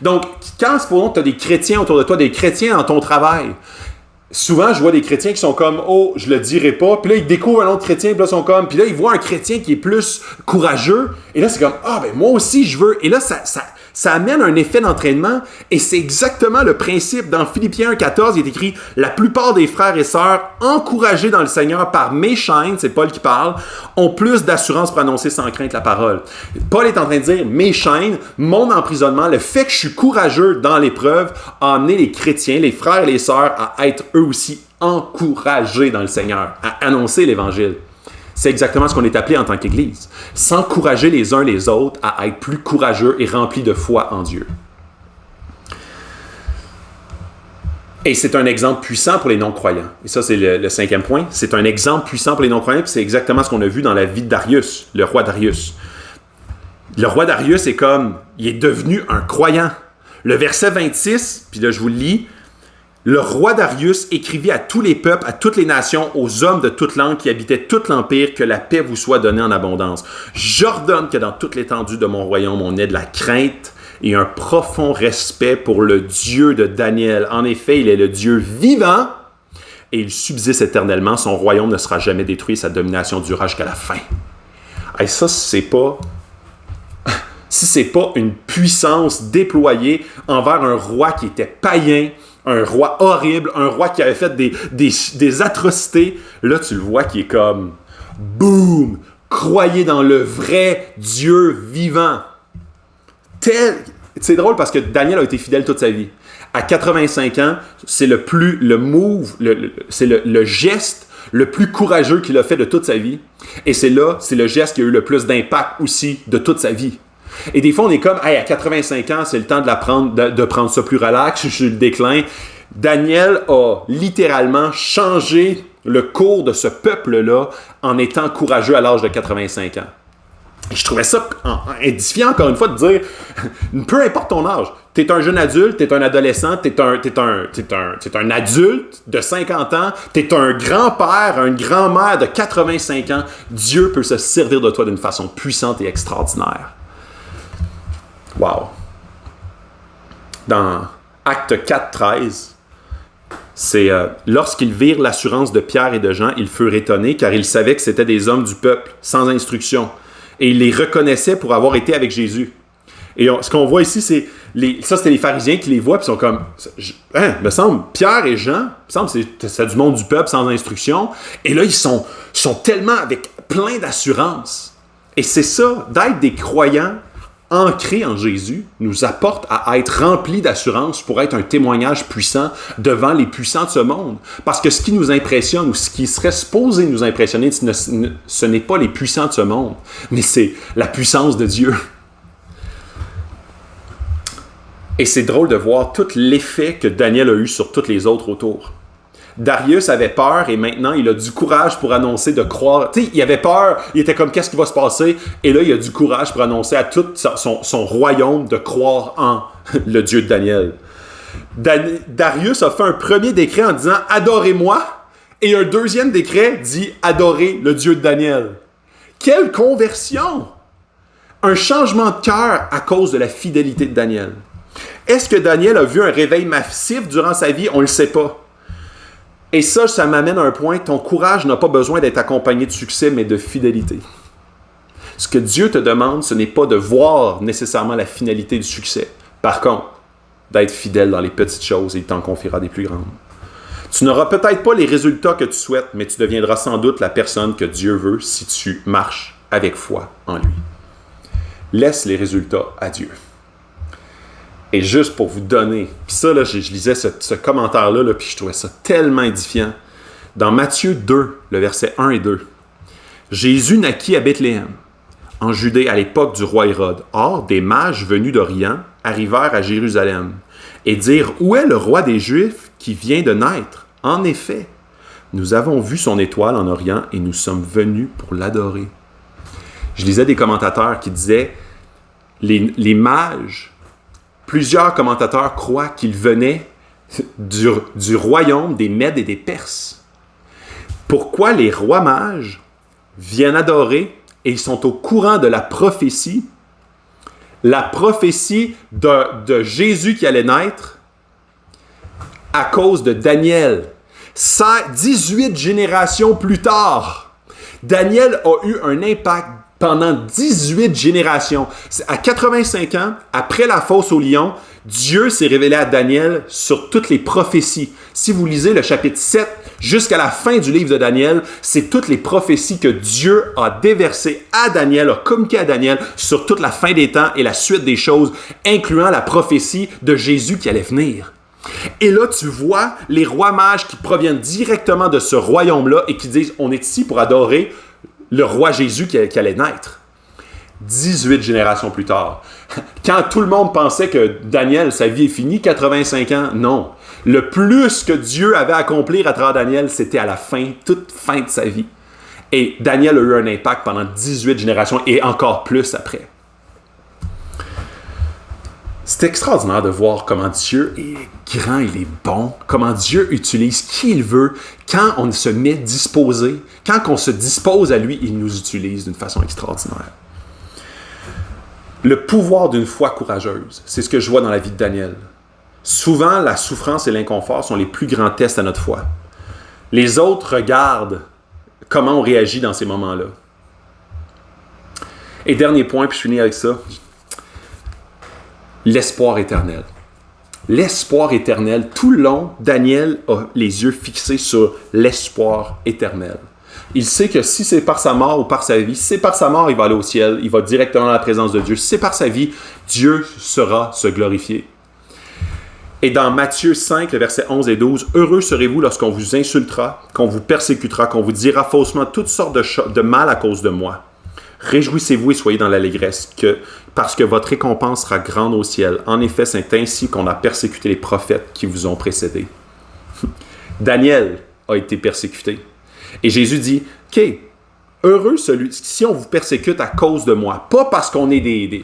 Donc, quand tu as des chrétiens autour de toi, des chrétiens dans ton travail, souvent, je vois des chrétiens qui sont comme « Oh, je le dirai pas », puis là, ils découvrent un autre chrétien, puis là, ils sont comme, puis là, ils voient un chrétien qui est plus courageux, et là, c'est comme « Ah, ben moi aussi, je veux », et là, ça amène un effet d'entraînement, et c'est exactement le principe. Dans Philippiens 1,14, il est écrit « La plupart des frères et sœurs, encouragés dans le Seigneur par mes chaînes », c'est Paul qui parle, ont plus d'assurance pour annoncer sans crainte la parole. Paul est en train de dire « Mes chaînes, mon emprisonnement, le fait que je suis courageux dans l'épreuve, a amené les chrétiens, les frères et les sœurs à être eux aussi encouragés dans le Seigneur, à annoncer l'Évangile. » C'est exactement ce qu'on est appelé en tant qu'Église. S'encourager les uns les autres à être plus courageux et remplis de foi en Dieu. Et c'est un exemple puissant pour les non-croyants. Et ça, c'est le 5e point. C'est un exemple puissant pour les non-croyants, puis c'est exactement ce qu'on a vu dans la vie de Darius, le roi Darius. Le roi Darius est comme, il est devenu un croyant. Le verset 26, puis là je vous le lis, le roi Darius écrivit à tous les peuples, à toutes les nations, aux hommes de toute langue qui habitaient tout l'empire, que la paix vous soit donnée en abondance. J'ordonne que dans toute l'étendue de mon royaume, on ait de la crainte et un profond respect pour le Dieu de Daniel. En effet, il est le Dieu vivant et il subsiste éternellement. Son royaume ne sera jamais détruit, sa domination durera jusqu'à la fin. Et ça, c'est pas... Si c'est pas une puissance déployée envers un roi qui était païen, un roi horrible, un roi qui avait fait des atrocités. Là, tu le vois qui est comme, boum, croyez dans le vrai Dieu vivant. C'est drôle parce que Daniel a été fidèle toute sa vie. À 85 ans, c'est le geste le plus courageux qu'il a fait de toute sa vie. Et c'est le geste qui a eu le plus d'impact aussi de toute sa vie. Et des fois, on est comme, hey, à 85 ans, c'est le temps de prendre ça plus relax, je suis le déclin. Daniel a littéralement changé le cours de ce peuple-là en étant courageux à l'âge de 85 ans. Et je trouvais ça édifiant, encore une fois, de dire, peu importe ton âge, t'es un jeune adulte, t'es un adolescent, t'es un adulte de 50 ans, t'es un grand-père, une grand-mère de 85 ans, Dieu peut se servir de toi d'une façon puissante et extraordinaire. Wow! Dans Acte 4:13, c'est lorsqu'ils virent l'assurance de Pierre et de Jean, ils furent étonnés car ils savaient que c'étaient des hommes du peuple, sans instruction. Et ils les reconnaissaient pour avoir été avec Jésus. Et ce qu'on voit ici, c'était les pharisiens qui les voient, puis ils sont comme, me semble, Pierre et Jean, me semble, c'est du monde du peuple sans instruction. Et là, ils sont tellement avec plein d'assurance. Et c'est ça, d'être des croyants ancrés en Jésus, nous apporte à être remplis d'assurance pour être un témoignage puissant devant les puissants de ce monde. Parce que ce qui nous impressionne, ou ce qui serait supposé nous impressionner, ce n'est pas les puissants de ce monde, mais c'est la puissance de Dieu. Et c'est drôle de voir tout l'effet que Daniel a eu sur tous les autres autour. Darius avait peur et maintenant il a du courage pour annoncer de croire. Tu sais, il avait peur, il était comme qu'est-ce qui va se passer? Et là, il a du courage pour annoncer à tout son royaume de croire en le Dieu de Daniel. Darius a fait un premier décret en disant adorez-moi et un deuxième décret dit adorez le Dieu de Daniel. Quelle conversion! Un changement de cœur à cause de la fidélité de Daniel. Est-ce que Daniel a vu un réveil massif durant sa vie? On ne le sait pas. Et ça m'amène à un point, ton courage n'a pas besoin d'être accompagné de succès, mais de fidélité. Ce que Dieu te demande, ce n'est pas de voir nécessairement la finalité du succès. Par contre, d'être fidèle dans les petites choses et il t'en confiera des plus grandes. Tu n'auras peut-être pas les résultats que tu souhaites, mais tu deviendras sans doute la personne que Dieu veut si tu marches avec foi en lui. Laisse les résultats à Dieu. Et juste pour vous donner, puis ça, là, je lisais ce commentaire-là, là, puis je trouvais ça tellement édifiant. Dans Matthieu 2, le verset 1 et 2, Jésus naquit à Bethléem, en Judée, à l'époque du roi Hérode. Or, des mages venus d'Orient arrivèrent à Jérusalem et dirent « Où est le roi des Juifs qui vient de naître? En effet, nous avons vu son étoile en Orient et nous sommes venus pour l'adorer. » Je lisais des commentateurs qui disaient « Les mages, plusieurs commentateurs croient qu'ils venaient du royaume des Mèdes et des Perses. Pourquoi les rois mages viennent adorer et ils sont au courant de la prophétie de Jésus qui allait naître à cause de Daniel. 18 générations plus tard, Daniel a eu un impact pendant 18 générations. À 85 ans, après la fosse au lion, Dieu s'est révélé à Daniel sur toutes les prophéties. Si vous lisez le chapitre 7 jusqu'à la fin du livre de Daniel, c'est toutes les prophéties que Dieu a déversées à Daniel, a communiquées à Daniel sur toute la fin des temps et la suite des choses, incluant la prophétie de Jésus qui allait venir. Et là, tu vois les rois mages qui proviennent directement de ce royaume-là et qui disent « On est ici pour adorer le roi Jésus qui allait naître. » 18 générations plus tard. Quand tout le monde pensait que Daniel, sa vie est finie, 85 ans, non. Le plus que Dieu avait à accomplir à travers Daniel, c'était à la fin, toute fin de sa vie. Et Daniel a eu un impact pendant 18 générations et encore plus après. C'est extraordinaire de voir comment Dieu est grand, il est bon, comment Dieu utilise qui il veut. Quand on se met disposé, quand on se dispose à lui, il nous utilise d'une façon extraordinaire. Le pouvoir d'une foi courageuse, c'est ce que je vois dans la vie de Daniel. Souvent, la souffrance et l'inconfort sont les plus grands tests à notre foi. Les autres regardent comment on réagit dans ces moments-là. Et dernier point, puis je finis avec ça. L'espoir éternel. L'espoir éternel. Tout le long, Daniel a les yeux fixés sur l'espoir éternel. Il sait que si c'est par sa mort ou par sa vie, si c'est par sa mort, il va aller au ciel, il va directement dans la présence de Dieu. Si c'est par sa vie, Dieu sera se glorifier. Et dans Matthieu 5, le verset 11 et 12, « Heureux serez-vous lorsqu'on vous insultera, qu'on vous persécutera, qu'on vous dira faussement toutes sortes de mal à cause de moi. Réjouissez-vous et soyez dans l'allégresse, parce que votre récompense sera grande au ciel. En effet, c'est ainsi qu'on a persécuté les prophètes qui vous ont précédés. » Daniel a été persécuté. Et Jésus dit, « OK, heureux celui, si on vous persécute à cause de moi, pas parce qu'on est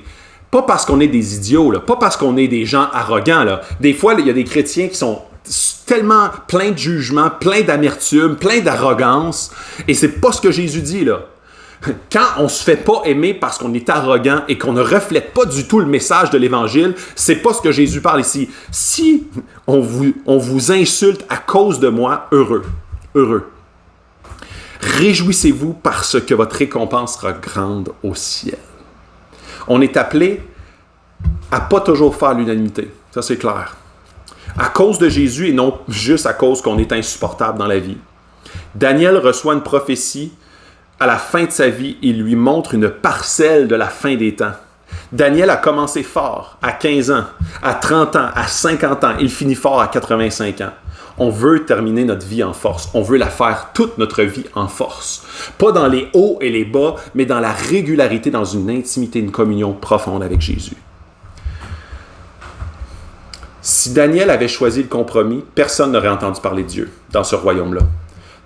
pas parce qu'on est des idiots, là, pas parce qu'on est des gens arrogants. Là. Des fois, il y a des chrétiens qui sont tellement pleins de jugement, pleins d'amertume, pleins d'arrogance, et c'est pas ce que Jésus dit, là. Quand on se fait pas aimer parce qu'on est arrogant et qu'on ne reflète pas du tout le message de l'Évangile, c'est pas ce que Jésus parle ici. Si on vous insulte à cause de moi, heureux, heureux. Réjouissez-vous parce que votre récompense sera grande au ciel. On est appelé à pas toujours faire l'unanimité. Ça, c'est clair. À cause de Jésus et non juste à cause qu'on est insupportable dans la vie. Daniel reçoit une prophétie. À la fin de sa vie, il lui montre une parcelle de la fin des temps. Daniel a commencé fort à 15 ans, à 30 ans, à 50 ans. Il finit fort à 85 ans. On veut terminer notre vie en force. On veut la faire toute notre vie en force. Pas dans les hauts et les bas, mais dans la régularité, dans une intimité, une communion profonde avec Jésus. Si Daniel avait choisi le compromis, personne n'aurait entendu parler de Dieu dans ce royaume-là.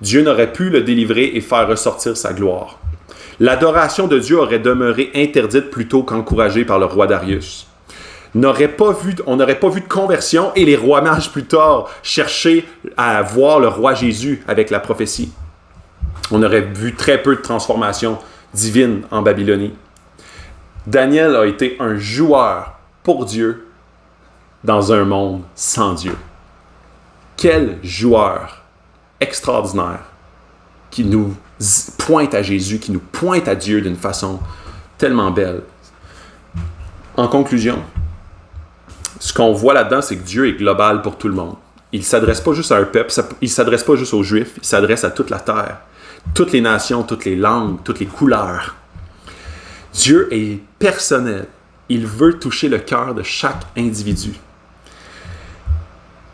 Dieu n'aurait pu le délivrer et faire ressortir sa gloire. L'adoration de Dieu aurait demeuré interdite plutôt qu'encouragée par le roi Darius. On n'aurait pas vu de conversion et les rois mages plus tard cherchaient à voir le roi Jésus avec la prophétie. On aurait vu très peu de transformation divine en Babylonie. Daniel a été un joueur pour Dieu dans un monde sans Dieu. Quel joueur extraordinaire qui nous pointe à Jésus, qui nous pointe à Dieu d'une façon tellement belle. En conclusion, ce qu'on voit là-dedans, c'est que Dieu est global pour tout le monde. Il ne s'adresse pas juste à un peuple, il ne s'adresse pas juste aux Juifs, il s'adresse à toute la terre, toutes les nations, toutes les langues, toutes les couleurs. Dieu est personnel. Il veut toucher le cœur de chaque individu.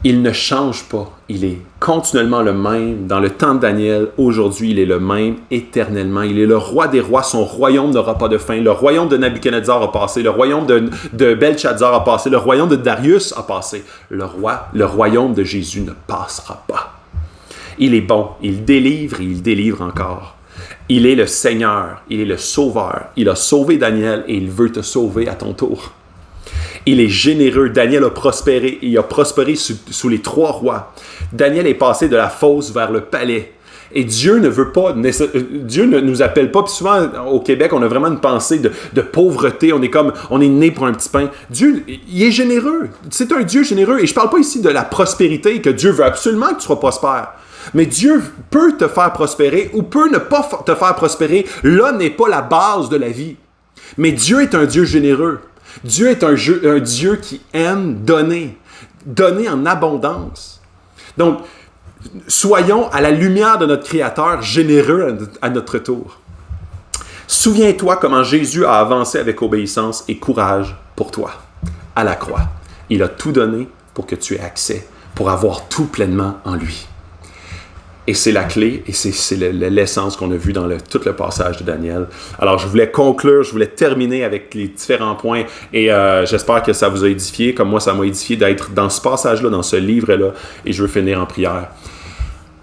Il ne change pas. Il est continuellement le même. Dans le temps de Daniel, aujourd'hui, il est le même éternellement. Il est le roi des rois. Son royaume n'aura pas de fin. Le royaume de Nabuchodonosor a passé. Le royaume de Belshazzar a passé. Le royaume de Darius a passé. Le royaume de Jésus ne passera pas. Il est bon. Il délivre et il délivre encore. Il est le Seigneur. Il est le Sauveur. Il a sauvé Daniel et il veut te sauver à ton tour. Il est généreux. Daniel a prospéré. Il a prospéré sous les 3 rois. Daniel est passé de la fosse vers le palais. Et Dieu ne veut pas, Dieu ne nous appelle pas. Puis souvent, au Québec, on a vraiment une pensée de pauvreté. On est né pour un petit pain. Dieu, il est généreux. C'est un Dieu généreux. Et je ne parle pas ici de la prospérité, que Dieu veut absolument que tu sois prospère. Mais Dieu peut te faire prospérer ou peut ne pas te faire prospérer. Là n'est pas la base de la vie. Mais Dieu est un Dieu généreux. Dieu est un Dieu qui aime donner en abondance. Donc, soyons à la lumière de notre Créateur généreux à notre tour. Souviens-toi comment Jésus a avancé avec obéissance et courage pour toi à la croix. Il a tout donné pour que tu aies accès, pour avoir tout pleinement en lui. Et c'est la clé, et c'est l'essence qu'on a vu dans tout le passage de Daniel. Alors, je voulais conclure, je voulais terminer avec les différents points, et j'espère que ça vous a édifié, comme moi, ça m'a édifié d'être dans ce passage-là, dans ce livre-là, et je veux finir en prière.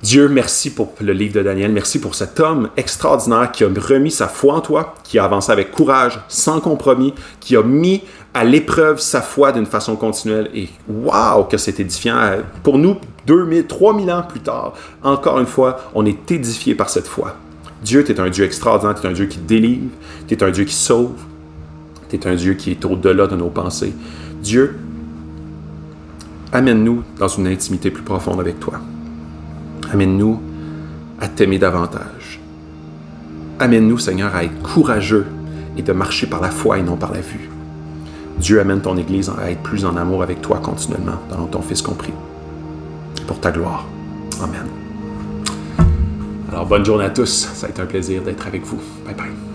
Dieu, merci pour le livre de Daniel, merci pour cet homme extraordinaire qui a remis sa foi en toi, qui a avancé avec courage, sans compromis, qui a mis à l'épreuve sa foi d'une façon continuelle. Et waouh, que c'est édifiant. Pour nous, 2000, 3000 ans plus tard, encore une fois, on est édifié par cette foi. Dieu, tu es un Dieu extraordinaire, tu es un Dieu qui délivre, tu es un Dieu qui sauve, tu es un Dieu qui est au-delà de nos pensées. Dieu, amène-nous dans une intimité plus profonde avec toi. Amène-nous à t'aimer davantage. Amène-nous, Seigneur, à être courageux et de marcher par la foi et non par la vue. Dieu amène ton Église à être plus en amour avec toi continuellement, dans ton Fils compris. Pour ta gloire. Amen. Alors, bonne journée à tous. Ça a été un plaisir d'être avec vous. Bye bye.